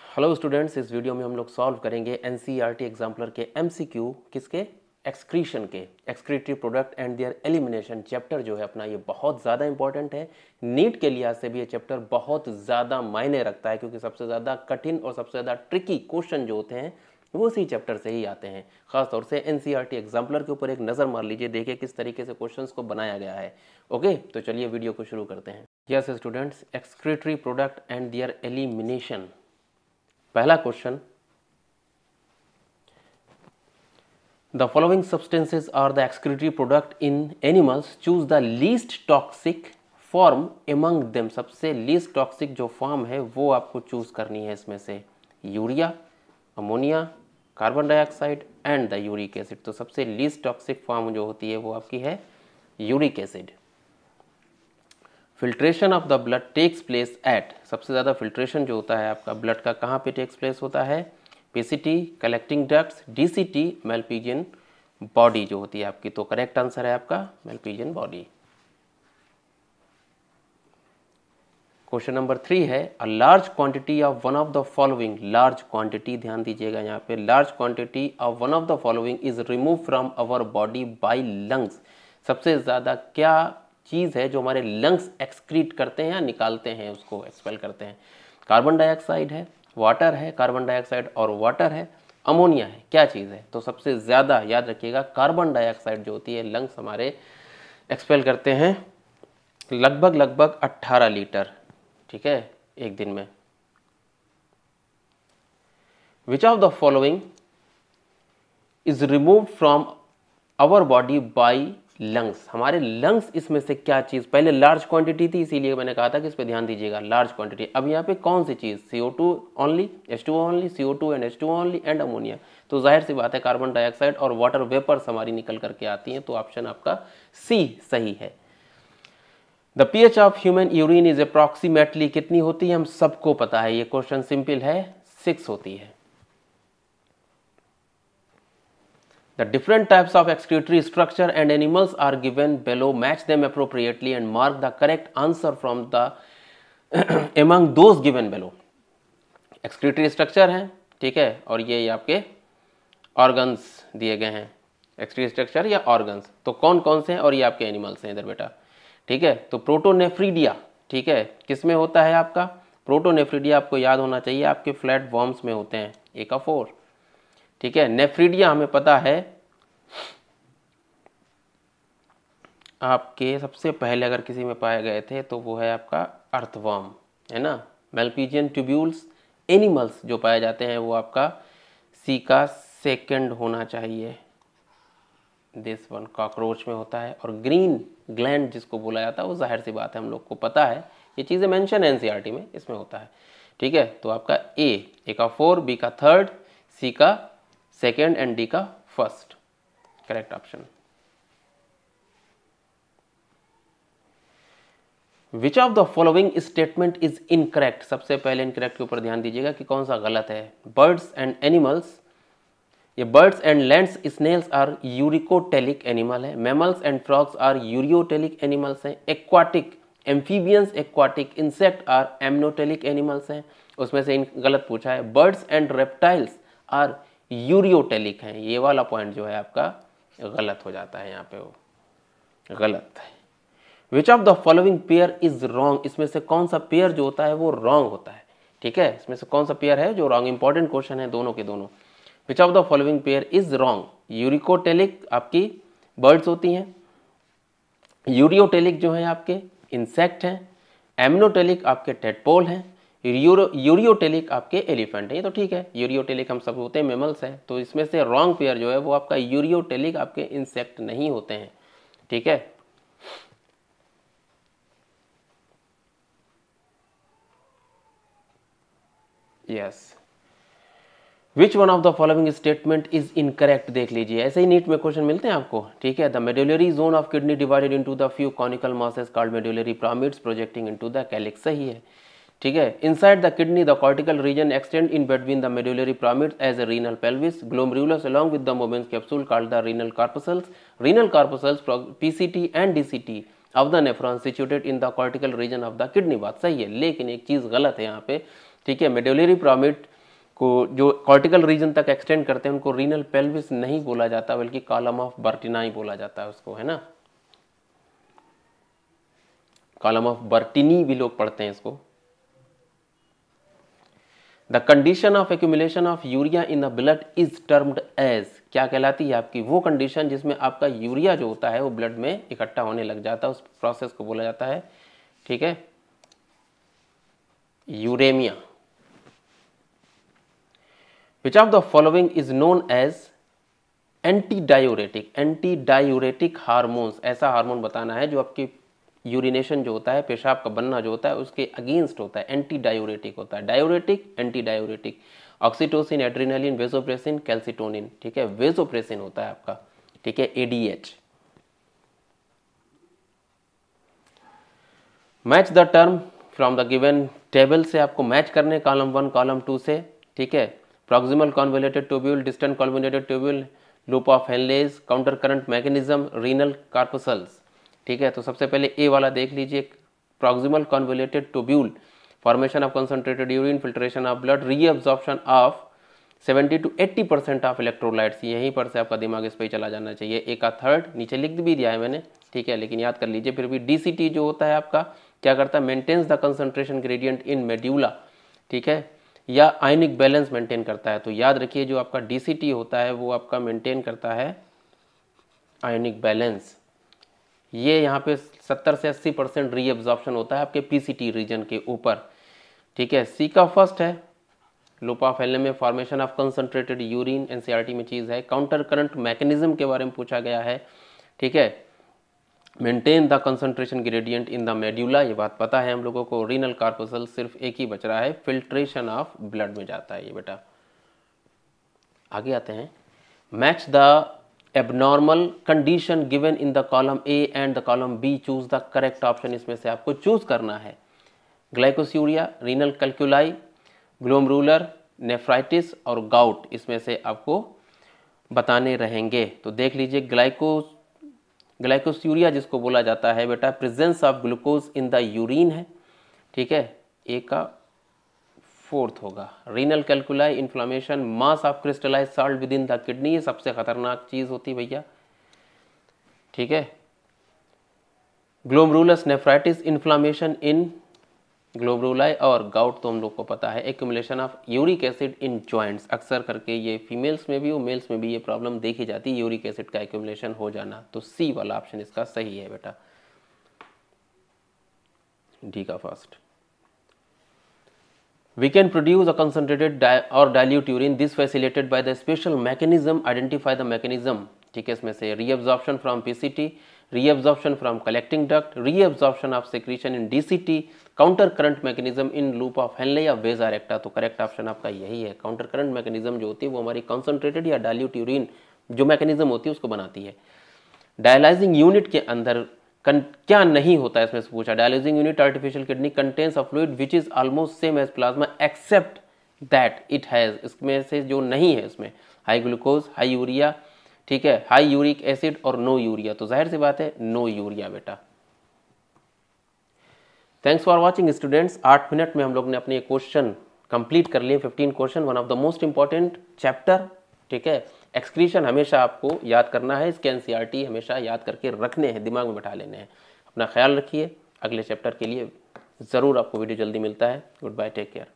Hello students, इस video में हम लोग सॉल्व करेंगे एनसीईआरटी एग्जाम्पलर के एमसीक्यू किसके एक्सक्रीशन के excretory product and their elimination chapter जो है अपना, ये बहुत ज़्यादा इंपॉर्टेंट है। नीट के लिहाज से भी ये चैप्टर बहुत ज़्यादा मायने रखता है, क्योंकि सबसे ज़्यादा कठिन और सबसे ज़्यादा ट्रिकी क्वेश्चन जो होते हैं वो उसी चैप्टर से ही आते हैं। खासतौर से एनसीईआरटी एग्जाम्पलर के ऊपर एक नज़र मार लीजिए, देखिए किस तरीके से क्वेश्चंस को बनाया गया है। ओके, तो चलिए वीडियो को शुरू करते हैं। Yes students, excretory product and their elimination. पहला question, the following substances are the excretory product in animals, choose the least toxic form among them. सबसे लीस्ट टॉक्सिक जो फॉर्म है वो आपको चूज करनी है इसमें से, urea, ammonia, carbon dioxide and the uric acid. तो सबसे लीस्ट टॉक्सिक फॉर्म जो होती है वो आपकी है uric acid. Filtration of the blood takes place at, सबसे ज़्यादा फिल्ट्रेशन जो होता है आपका ब्लड का कहाँ पे टेक्स प्लेस होता है, PCT, collecting ducts, DCT, Malpighian body जो होती है आपकी। तो करेक्ट आंसर है आपका मेलपीजियन बॉडी। क्वेश्चन नंबर 3 है, a large quantity of one of the following, large quantity ध्यान दीजिएगा यहाँ पे, large quantity of one of the following is remove from our body by lungs. सबसे ज़्यादा क्या चीज़ है जो हमारे लंग्स एक्सक्रीट करते हैं या निकालते हैं, उसको एक्सपेल करते हैं? कार्बन डाइऑक्साइड है, वाटर है, कार्बन डाइऑक्साइड और वाटर है, अमोनिया है, क्या चीज़ है? तो सबसे ज़्यादा याद रखिएगा कार्बन डाइऑक्साइड जो होती है लंग्स हमारे एक्सपेल करते हैं लगभग 18 लीटर, ठीक है, एक दिन में। Which of the following is remove from our body by lungs, हमारे लंग्स इसमें से क्या चीज, पहले लार्ज क्वांटिटी थी इसीलिए मैंने कहा था कि इस पे ध्यान दीजिएगा, लार्ज क्वांटिटी। अब यहाँ पे कौन सी चीज, CO2 only, H2O only, CO2 and H2O only and ammonia. तो जाहिर सी बात है कार्बन डाइऑक्साइड और वाटर वेपर्स हमारी निकल करके आती हैं, तो ऑप्शन आपका सी सही है। The pH of human urine is approximately कितनी होती है, हम सबको पता है, ये क्वेश्चन सिंपल है, 6 होती है। The different types of excretory structure and animals are given below. Match them appropriately and mark the correct answer from the among those given below. Excretory structure है, ठीक है, और ये आपके ऑर्गन्स दिए गए हैं, excretory structure या ऑर्गन्स। तो कौन कौन से हैं और ये आपके एनिमल्स हैं इधर बेटा, ठीक है। तो प्रोटोनेफ्रीडिया, ठीक है, किस में होता है आपका प्रोटोनेफ्रीडिया, आपको याद होना चाहिए आपके फ्लैट वॉर्म्स में होते हैं, एक ऑफ 4, ठीक है। नेफ्रीडिया हमें पता है आपके सबसे पहले अगर किसी में पाए गए थे तो वो है आपका अर्थवर्म, है ना। मेलपीजियन ट्यूब्यूल्स एनिमल्स जो पाए जाते हैं वो आपका सी का सेकंड होना चाहिए, दिस वन कॉकरोच में होता है। और ग्रीन ग्लैंड जिसको बोला जाता है वो जाहिर सी बात है हम लोग को पता है, ये चीज़ें मेंशन है एनसीईआरटी में, इसमें होता है, ठीक है। तो आपका ए का 4, बी का 3rd, सी का सेकेंड एंड डी का 1st, correct option. Which of the following statement is incorrect, सबसे पहले इनकरेक्ट के ऊपर ध्यान दीजिएगा कि कौन सा गलत है। बर्ड्स एंड एनिमल्स, ये birds and lands snails are uricotelic animal है, mammals and frogs are ureotelic animals हैं, aquatic amphibians aquatic insect are ammonotelic animals हैं, उसमें से गलत पूछा है। Birds and reptiles are ureotelic हैं, ये वाला पॉइंट जो है आपका गलत हो जाता है, यहाँ पे वो गलत है। विच of the following pair is wrong, इसमें से कौन सा पेयर जो होता है वो रॉन्ग होता है, ठीक है, इसमें से कौन सा पेयर है जो रॉन्ग, इंपॉर्टेंट क्वेश्चन है दोनों के दोनों। विच of the following pair is wrong, uricotelic आपकी बर्ड्स होती हैं, यूरियोटेलिक जो है आपके इंसेक्ट हैं, एमनोटेलिक आपके टेडपोल हैं, यूरियोटेलिक आपके एलिफेंट है। ये तो ठीक है, यूरियोटेलिक हम सब होते हैं, मेमल्स है, तो इसमें से रॉन्ग पेयर जो है वो आपका यूरियोटेलिक आपके इंसेक्ट नहीं होते हैं, ठीक है। Yes, which one of the following statement is incorrect, देख लीजिए, ऐसे ही नीट में क्वेश्चन मिलते हैं आपको, ठीक है। The medullary zone of kidney divided into the few conical masses called medullary pyramids projecting into the calyx, सही है, ठीक है। Inside the kidney the cortical region extend in between the medullary pyramids as a renal pelvis glomerulus along with the Mobius capsule called the renal corpuscles. Renal corpuscles PCT and DCT of the nephron situated in the cortical region of the kidney, बात सही है, लेकिन एक चीज गलत है यहाँ पे, ठीक है। मेडुलरी पिरामिड को जो कॉर्टिकल रीजन तक एक्सटेंड करते हैं उनको रीनल पेल्विस नहीं बोला जाता, बल्कि कॉलम ऑफ बर्टिनाई बोला जाता है उसको, है ना। कॉलम ऑफ बर्टिनी भी लोग पढ़ते हैं इसको। The condition of accumulation of urea in the blood is termed as, क्या कहलाती है आपकी वो कंडीशन जिसमें आपका यूरिया जो होता है वो ब्लड में इकट्ठा होने लग जाता है, उस प्रोसेस को बोला जाता है, ठीक है, uremia. Which of the following is known as anti diuretic, anti diuretic hormones, ऐसा हार्मोन बताना है जो आपकी यूरिनेशन जो होता है, पेशाब का बनना जो होता है उसके अगेंस्ट होता है, एंटी डायूरेटिक होता है। Diuretic, anti diuretic, oxytocin, adrenaline, vasopressin, calcitonin, ठीक है, वेसोप्रेसिन होता है आपका, ठीक है, ADH. Match the term from the given table से आपको मैच करने कॉलम 1 कॉलम 2 से, ठीक है। Proximal convoluted tubule, distant convoluted tubule, loop of Henle's, counter current mechanism, renal corpuscles, ठीक है। तो सबसे पहले ए वाला देख लीजिए, proximal convoluted tubule, formation of concentrated urine, filtration of blood, reabsorption of 70 to 80% of electrolytes, यहीं पर से आपका दिमाग इस पर ही चला जाना चाहिए। ए का थर्ड नीचे लिख भी दिया है मैंने, ठीक है, लेकिन याद कर लीजिए फिर भी। डीसीटी जो होता है आपका क्या करता है, maintains the concentration gradient in medulla, ठीक है, या आयनिक बैलेंस मेंटेन करता है। तो याद रखिए जो आपका डीसीटी होता है वो आपका मेंटेन करता है आयनिक बैलेंस। ये यहाँ पे 70 से 80% रीअब्जॉर्प्शन होता है आपके पीसीटी रीजन के ऊपर, ठीक है। सी का फर्स्ट है लूप ऑफ हेनले में formation of concentrated urine, NCERT में चीज है। काउंटर करंट मैकेनिज्म के बारे में पूछा गया है, ठीक है। Maintain the concentration gradient in the medulla, ये बात पता है हम लोगों को। रीनल कार्पसल सिर्फ एक ही बच रहा है, फिल्ट्रेशन ऑफ ब्लड में जाता है ये बेटा। आगे आते हैं, match the abnormal condition given in the column A and the column B, choose the correct option, इसमें से आपको चूज करना है। Glycosuria, renal calculi, glomerular, nephritis और गाउट, इसमें से आपको बताने रहेंगे। तो देख लीजिए, ग्लाइकोस्यूरिया जिसको बोला जाता है बेटा, presence of glucose in the urine है, ठीक है, ए का फोर्थ होगा। Renal calculi, inflammation, mass of crystallize salt with in the kidney, ये सबसे खतरनाक चीज होती है भैया, ठीक है। ग्लोमरुलस नेफ्राइटिस, इन्फ्लामेशन इन ग्लोबरुलाई, और गाउट तो हम लोग को पता है, accumulation of uric acid in joints. अक्सर करके ये फीमेल्स में भी और मेल्स में भी ये प्रॉब्लम देखी जाती है, यूरिक एसिड का एक्यूमुलेशन हो जाना। तो सी वाला ऑप्शन इसका सही है बेटा, डी का first. We can produce a concentrated or dilute urine. This facilitated by the special mechanism. Identify the mechanism. ठीक है, इसमें से reabsorption from PCT, reabsorption from collecting duct, reabsorption of secretion in DCT, counter current mechanism in loop of Henle या Vesa recta। तो correct option आपका यही है। Counter current mechanism जो होती है वो हमारी कंसंट्रेटेड या डाइल्यूट यूरिन जो मैकेनिज्म होती है उसको बनाती है। डायलाइजिंग यूनिट के अंदर क्या नहीं होता है, इसमें से पूछा। Dialysing unit artificial kidney contains a fluid which is almost same as plasma except that it has, इसमें से जो नहीं है इसमें हाई ग्लूकोज, हाई यूरिया, ठीक है, हाई यूरिक एसिड और नो यूरिया। तो जाहिर सी बात है नो यूरिया बेटा। Thanks for watching students. 8 minute में हम लोग ने अपने क्वेश्चन कंप्लीट कर लिए, 15 question, one of the most important chapter, ठीक है। एक्सक्रीशन हमेशा आपको याद करना है, इसके एनसीईआरटी हमेशा याद करके रखने हैं, दिमाग में बैठा लेने हैं। अपना ख्याल रखिए, अगले चैप्टर के लिए ज़रूर आपको वीडियो जल्दी मिलता है। Good bye, take care.